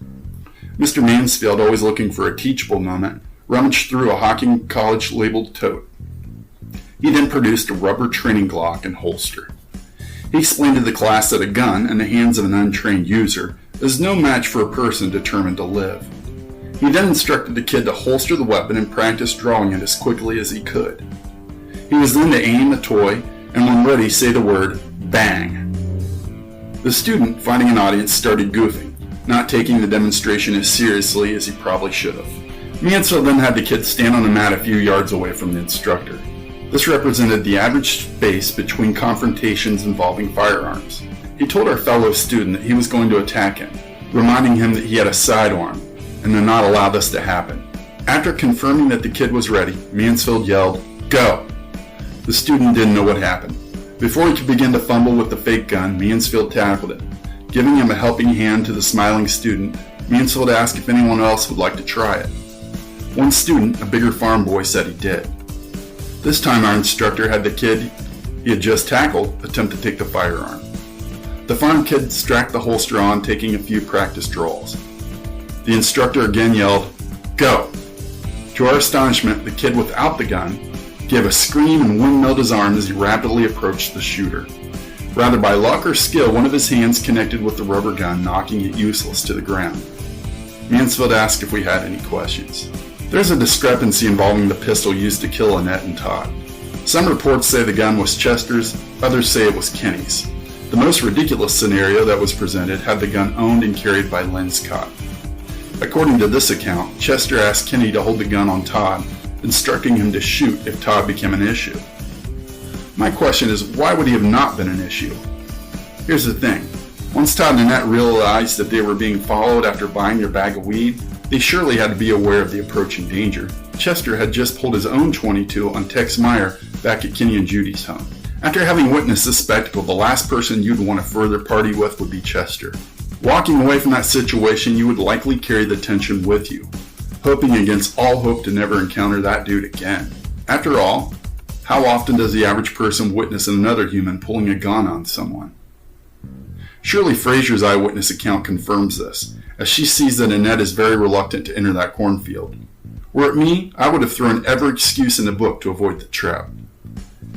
Mr. Mansfield, always looking for a teachable moment, rummaged through a Hocking college-labeled tote. He then produced a rubber training Glock and holster. He explained to the class that a gun in the hands of an untrained user is no match for a person determined to live. He then instructed the kid to holster the weapon and practice drawing it as quickly as he could. He was then to aim the toy, and when ready, say the word, bang. The student, finding an audience, started goofing, not taking the demonstration as seriously as he probably should have. Mansfield then had the kid stand on a mat a few yards away from the instructor. This represented the average space between confrontations involving firearms. He told our fellow student that he was going to attack him, reminding him that he had a sidearm, and to not allow this to happen. After confirming that the kid was ready, Mansfield yelled, "Go!" The student didn't know what happened. Before he could begin to fumble with the fake gun, Mansfield tackled him. Giving him a helping hand to the smiling student, Mansfield asked if anyone else would like to try it. One student, a bigger farm boy, said he did. This time our instructor had the kid he had just tackled attempt to take the firearm. The farm kid strapped the holster on, taking a few practice draws. The instructor again yelled, "Go!" To our astonishment, the kid without the gun gave a scream and windmilled his arm as he rapidly approached the shooter. Rather by luck or skill, one of his hands connected with the rubber gun, knocking it useless to the ground. Mansfield asked if we had any questions. There's a discrepancy involving the pistol used to kill Annette and Todd. Some reports say the gun was Chester's, others say it was Kenny's. The most ridiculous scenario that was presented had the gun owned and carried by Lynn Scott. According to this account, Chester asked Kenny to hold the gun on Todd, instructing him to shoot if Todd became an issue. My question is, why would he have not been an issue? Here's the thing. Once Todd and Annette realized that they were being followed after buying their bag of weed, they surely had to be aware of the approaching danger. Chester had just pulled his own .22 on Tex Meyer back at Kenny and Judy's home. After having witnessed this spectacle, the last person you'd want to further party with would be Chester. Walking away from that situation, you would likely carry the tension with you, hoping against all hope to never encounter that dude again. After all, how often does the average person witness another human pulling a gun on someone? Surely Fraser's eyewitness account confirms this, as she sees that Annette is very reluctant to enter that cornfield. Were it me, I would have thrown every excuse in the book to avoid the trap.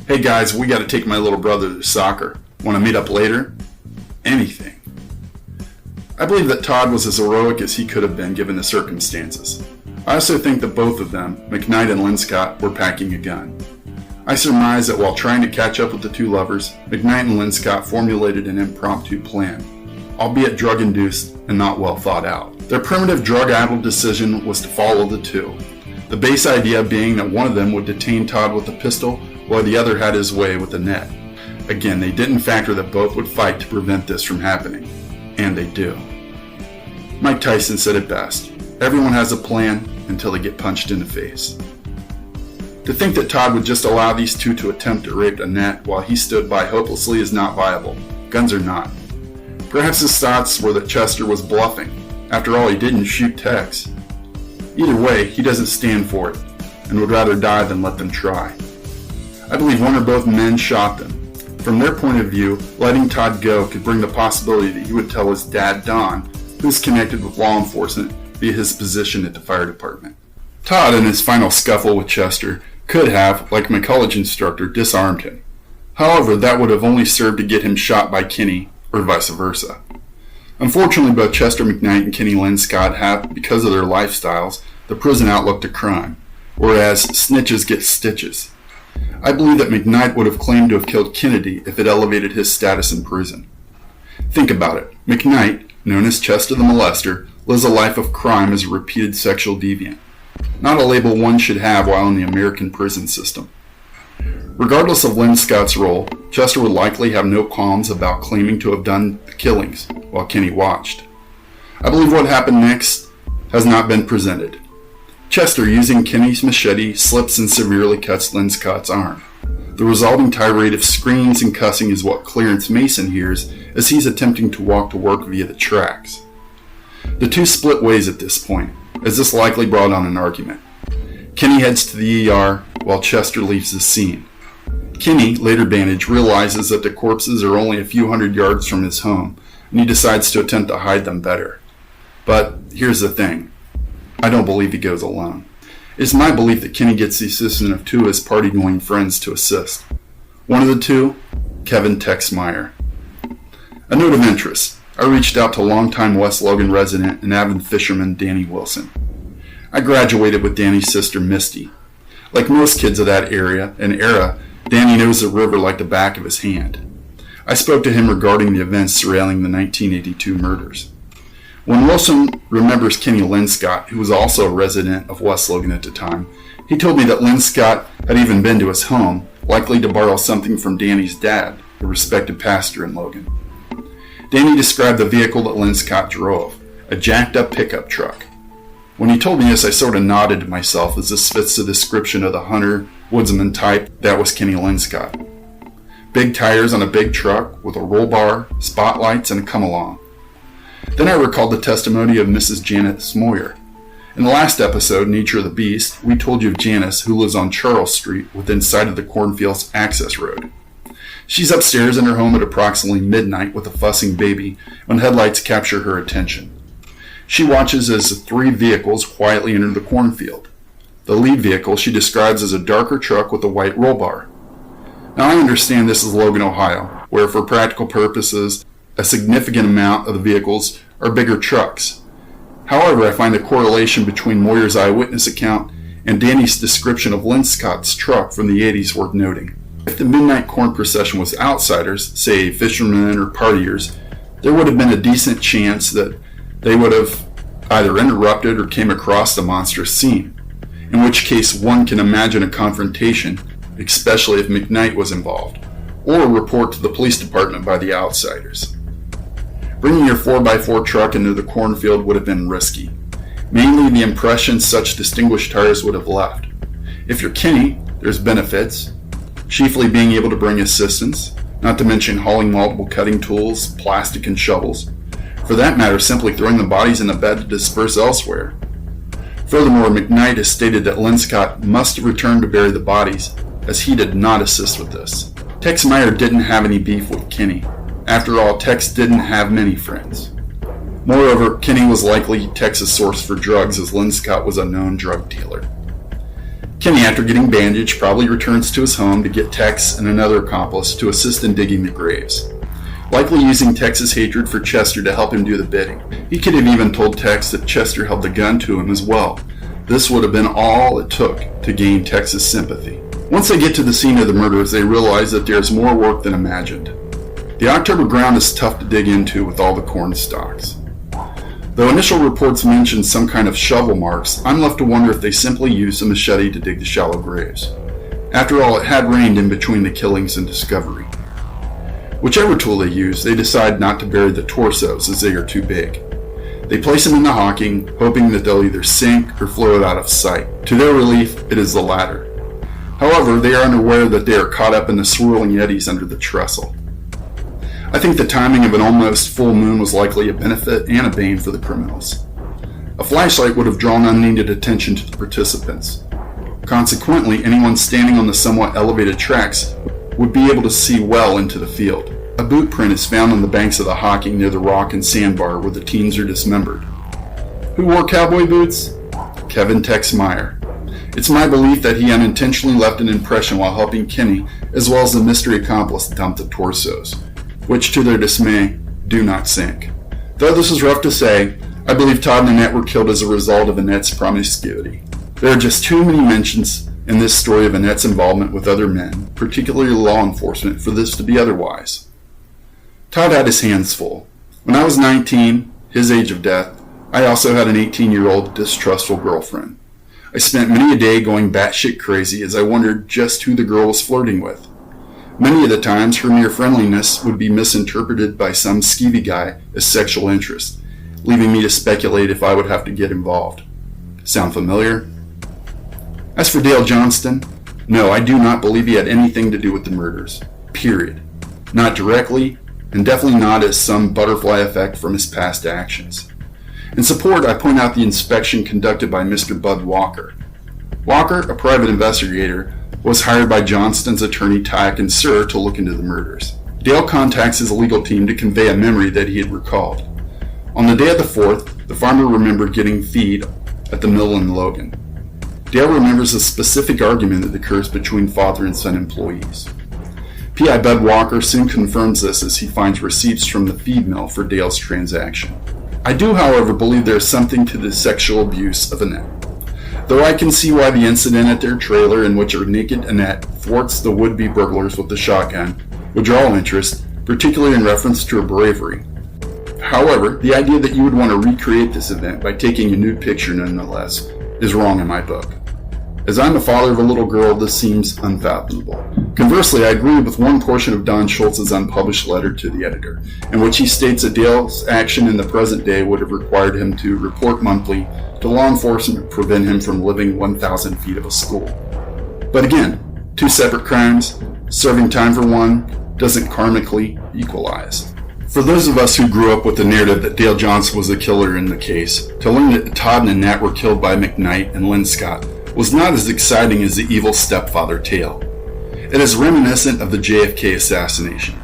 "Hey guys, we gotta take my little brother to soccer. Wanna meet up later?" Anything. I believe that Todd was as heroic as he could have been given the circumstances. I also think that both of them, McKnight and Linscott, were packing a gun. I surmise that while trying to catch up with the two lovers, McKnight and Linscott formulated an impromptu plan, albeit drug-induced and not well thought out. Their primitive drug-addled decision was to follow the two, the base idea being that one of them would detain Todd with a pistol while the other had his way with a net. Again, they didn't factor that both would fight to prevent this from happening, and they do. Mike Tyson said it best, everyone has a plan until they get punched in the face. To think that Todd would just allow these two to attempt to rape Annette while he stood by hopelessly is not viable. Guns are not. Perhaps his thoughts were that Chester was bluffing. After all, he didn't shoot Tex. Either way, he doesn't stand for it, and would rather die than let them try. I believe one or both men shot them. From their point of view, letting Todd go could bring the possibility that he would tell his dad, Don, who's connected with law enforcement via his position at the fire department. Todd, in his final scuffle with Chester, could have, like my college instructor, disarmed him. However, that would have only served to get him shot by Kenny, or vice versa. Unfortunately, both Chester McKnight and Kenny Linscott have, because of their lifestyles, the prison outlook to crime, whereas snitches get stitches. I believe that McKnight would have claimed to have killed Kennedy if it elevated his status in prison. Think about it. McKnight, known as Chester the Molester, lives a life of crime as a repeated sexual deviant. Not a label one should have while in the American prison system. Regardless of Linscott's role, Chester would likely have no qualms about claiming to have done the killings while Kenny watched. I believe what happened next has not been presented. Chester, using Kenny's machete, slips and severely cuts Linscott's arm. The resulting tirade of screams and cussing is what Clarence Mason hears as he's attempting to walk to work via the tracks. The two split ways at this point, as this likely brought on an argument. Kenny heads to the ER while Chester leaves the scene. Kenny, later bandaged, realizes that the corpses are only a few hundred yards from his home, and he decides to attempt to hide them better. But here's the thing. I don't believe he goes alone. It's my belief that Kenny gets the assistance of two of his party-going friends to assist. One of the two, Kevin Tex Meyer. A note of interest. I reached out to longtime West Logan resident and avid fisherman Danny Wilson. I graduated with Danny's sister Misty. Like most kids of that area and era, Danny knows the river like the back of his hand. I spoke to him regarding the events surrounding the 1982 murders. When Wilson remembers Kenny Linscott, who was also a resident of West Logan at the time, he told me that Linscott had even been to his home, likely to borrow something from Danny's dad, the respected pastor in Logan. Danny described the vehicle that Linscott drove, a jacked-up pickup truck. When he told me this, I sort of nodded to myself as this fits the description of the hunter, woodsman type that was Kenny Linscott. Big tires on a big truck with a roll bar, spotlights, and a come-along. Then I recalled the testimony of Mrs. Janice Moyer. In the last episode, Nature of the Beast, we told you of Janice, who lives on Charles Street within sight of the Cornfields access road. She's upstairs in her home at approximately midnight with a fussing baby when headlights capture her attention. She watches as the three vehicles quietly enter the cornfield. The lead vehicle she describes as a darker truck with a white roll bar. Now I understand this is Logan, Ohio, where for practical purposes, a significant amount of the vehicles are bigger trucks. However, I find the correlation between Moyer's eyewitness account and Danny's description of Linscott's truck from the 80s worth noting. If the midnight corn procession was outsiders, say fishermen or partiers, there would have been a decent chance that they would have either interrupted or came across the monstrous scene, in which case one can imagine a confrontation, especially if McKnight was involved, or a report to the police department by the outsiders. Bringing your 4x4 truck into the cornfield would have been risky, mainly the impression such distinguished tires would have left. If you're Kenny, there's benefits, chiefly being able to bring assistance, not to mention hauling multiple cutting tools, plastic, and shovels. For that matter, simply throwing the bodies in the bed to disperse elsewhere. Furthermore, McKnight has stated that Linscott must have returned to bury the bodies, as he did not assist with this. Tex Meyer didn't have any beef with Kenny. After all, Tex didn't have many friends. Moreover, Kenny was likely Tex's source for drugs, as Linscott was a known drug dealer. Kenny, after getting bandaged, probably returns to his home to get Tex and another accomplice to assist in digging the graves, likely using Tex's hatred for Chester to help him do the bidding. He could have even told Tex that Chester held the gun to him as well. This would have been all it took to gain Tex's sympathy. Once they get to the scene of the murders, they realize that there's more work than imagined. The October ground is tough to dig into with all the corn stalks. Though initial reports mention some kind of shovel marks, I'm left to wonder if they simply used a machete to dig the shallow graves. After all, it had rained in between the killings and discovery. Whichever tool they use, they decide not to bury the torsos as they are too big. They place them in the Hocking, hoping that they'll either sink or float out of sight. To their relief, it is the latter. However, they are unaware that they are caught up in the swirling eddies under the trestle. I think the timing of an almost full moon was likely a benefit and a bane for the criminals. A flashlight would have drawn unneeded attention to the participants. Consequently, anyone standing on the somewhat elevated tracks would be able to see well into the field. A boot print is found on the banks of the Hocking near the rock and sandbar where the teens are dismembered. Who wore cowboy boots? Kevin Tex Meyer. It's my belief that he unintentionally left an impression while helping Kenny, as well as the mystery accomplice dump the torsos, which to their dismay, do not sink. Though this is rough to say, I believe Todd and Annette were killed as a result of Annette's promiscuity. There are just too many mentions in this story of Annette's involvement with other men, particularly law enforcement, for this to be otherwise. Todd had his hands full. When I was 19, his age of death, I also had an 18-year-old distrustful girlfriend. I spent many a day going batshit crazy as I wondered just who the girl was flirting with. Many of the times, her mere friendliness would be misinterpreted by some skeevy guy as sexual interest, leaving me to speculate if I would have to get involved. Sound familiar? As for Dale Johnston, no, I do not believe he had anything to do with the murders. Period. Not directly, and definitely not as some butterfly effect from his past actions. In support, I point out the inspection conducted by Mr. Bud Walker. Walker, a private investigator, was hired by Johnston's attorney Todd and Sara to look into the murders. Dale contacts his legal team to convey a memory that he had recalled. On the day of the 4th, the farmer remembered getting feed at the mill in Logan. Dale remembers a specific argument that occurs between father and son employees. P.I. Bud Walker soon confirms this as he finds receipts from the feed mill for Dale's transaction. I do, however, believe there is something to the sexual abuse of Annette. Though I can see why the incident at their trailer in which a naked Annette thwarts the would-be burglars with the shotgun would draw interest, particularly in reference to her bravery. However, the idea that you would want to recreate this event by taking a nude picture nonetheless is wrong in my book. As I'm the father of a little girl, this seems unfathomable. Conversely, I agree with one portion of Don Schultz's unpublished letter to the editor, in which he states that Dale's action in the present day would have required him to report monthly to law enforcement to prevent him from living 1,000 feet of a school. But again, two separate crimes, serving time for one, doesn't karmically equalize. For those of us who grew up with the narrative that Dale Johnston was the killer in the case, to learn that Todd and Annette were killed by McKnight and Lynn Scott was not as exciting as the evil stepfather tale. It is reminiscent of the JFK assassination.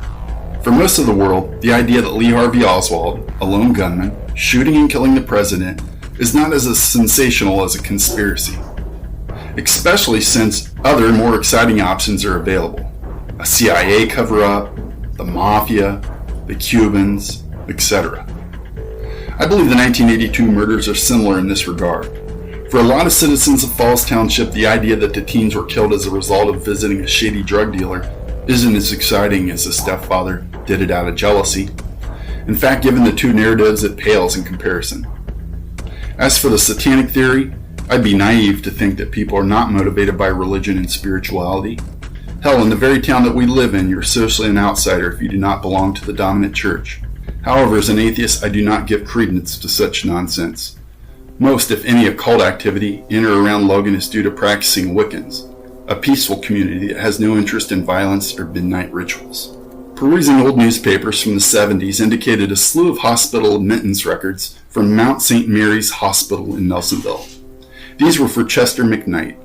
For most of the world, the idea that Lee Harvey Oswald, a lone gunman, shooting and killing the president, is not as sensational as a conspiracy, especially since other more exciting options are available. A CIA cover-up, the mafia, the Cubans, etc. I believe the 1982 murders are similar in this regard. For a lot of citizens of Falls Township, the idea that the teens were killed as a result of visiting a shady drug dealer isn't as exciting as the stepfather did it out of jealousy. In fact, given the two narratives, it pales in comparison. As for the satanic theory, I'd be naive to think that people are not motivated by religion and spirituality. Hell, in the very town that we live in, you're socially an outsider if you do not belong to the dominant church. However, as an atheist, I do not give credence to such nonsense. Most, if any, occult activity in or around Logan is due to practicing Wiccans, a peaceful community that has no interest in violence or midnight rituals. Perusing old newspapers from the 70s indicated a slew of hospital admittance records from Mount St. Mary's Hospital in Nelsonville. These were for Chester McKnight.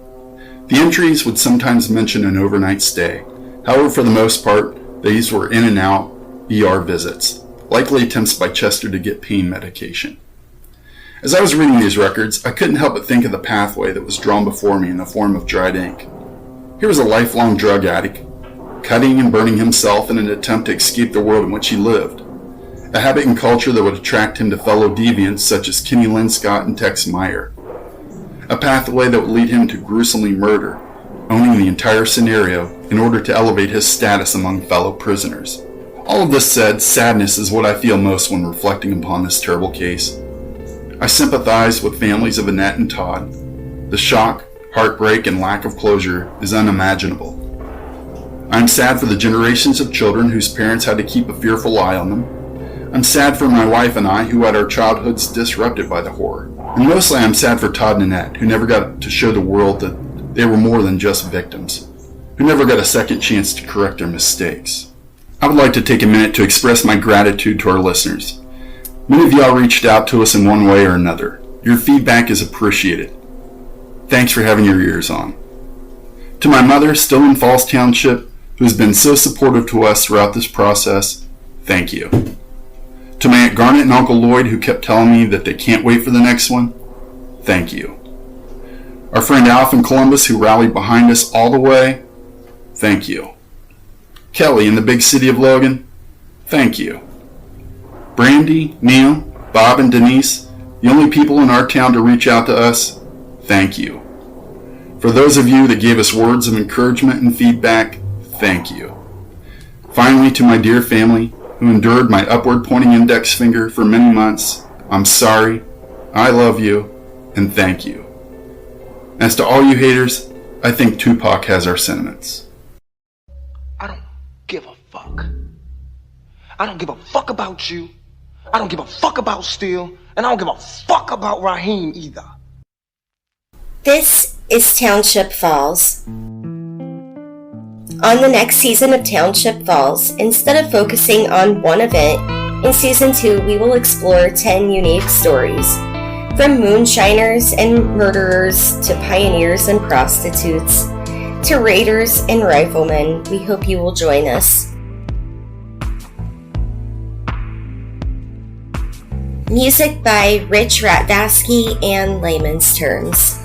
The entries would sometimes mention an overnight stay. However, for the most part, these were in and out ER visits, likely attempts by Chester to get pain medication. As I was reading these records, I couldn't help but think of the pathway that was drawn before me in the form of dried ink. Here was a lifelong drug addict, cutting and burning himself in an attempt to escape the world in which he lived. A habit and culture that would attract him to fellow deviants such as Kenny Lynn Scott and Tex Meyer. A pathway that would lead him to gruesomely murder, owning the entire scenario in order to elevate his status among fellow prisoners. All of this said, sadness is what I feel most when reflecting upon this terrible case. I sympathize with families of Annette and Todd. The shock, heartbreak, and lack of closure is unimaginable. I am sad for the generations of children whose parents had to keep a fearful eye on them. I'm sad for my wife and I who had our childhoods disrupted by the horror. And mostly I'm sad for Todd and Annette, who never got to show the world that they were more than just victims, who never got a second chance to correct their mistakes. I would like to take a minute to express my gratitude to our listeners. Many of y'all reached out to us in one way or another. Your feedback is appreciated. Thanks for having your ears on. To my mother, still in Falls Township, who has been so supportive to us throughout this process, thank you. To my Aunt Garnet and Uncle Lloyd, who kept telling me that they can't wait for the next one, thank you. Our friend Alf in Columbus, who rallied behind us all the way, thank you. Kelly in the big city of Logan, thank you. Brandy, Neil, Bob, and Denise, the only people in our town to reach out to us, thank you. For those of you that gave us words of encouragement and feedback, thank you. Finally, to my dear family, who endured my upward pointing index finger for many months, I'm sorry, I love you, and thank you. As to all you haters, I think Tupac has our sentiments. I don't give a fuck. I don't give a fuck about you. I don't give a fuck about Steele, and I don't give a fuck about Raheem either. This is Township Falls. On the next season of Township Falls, instead of focusing on one event, in Season 2 we will explore 10 unique stories. From moonshiners and murderers to pioneers and prostitutes, To Raiders and Riflemen, we hope you will join us. Music by Rich Ratdasky and Layman's Terms.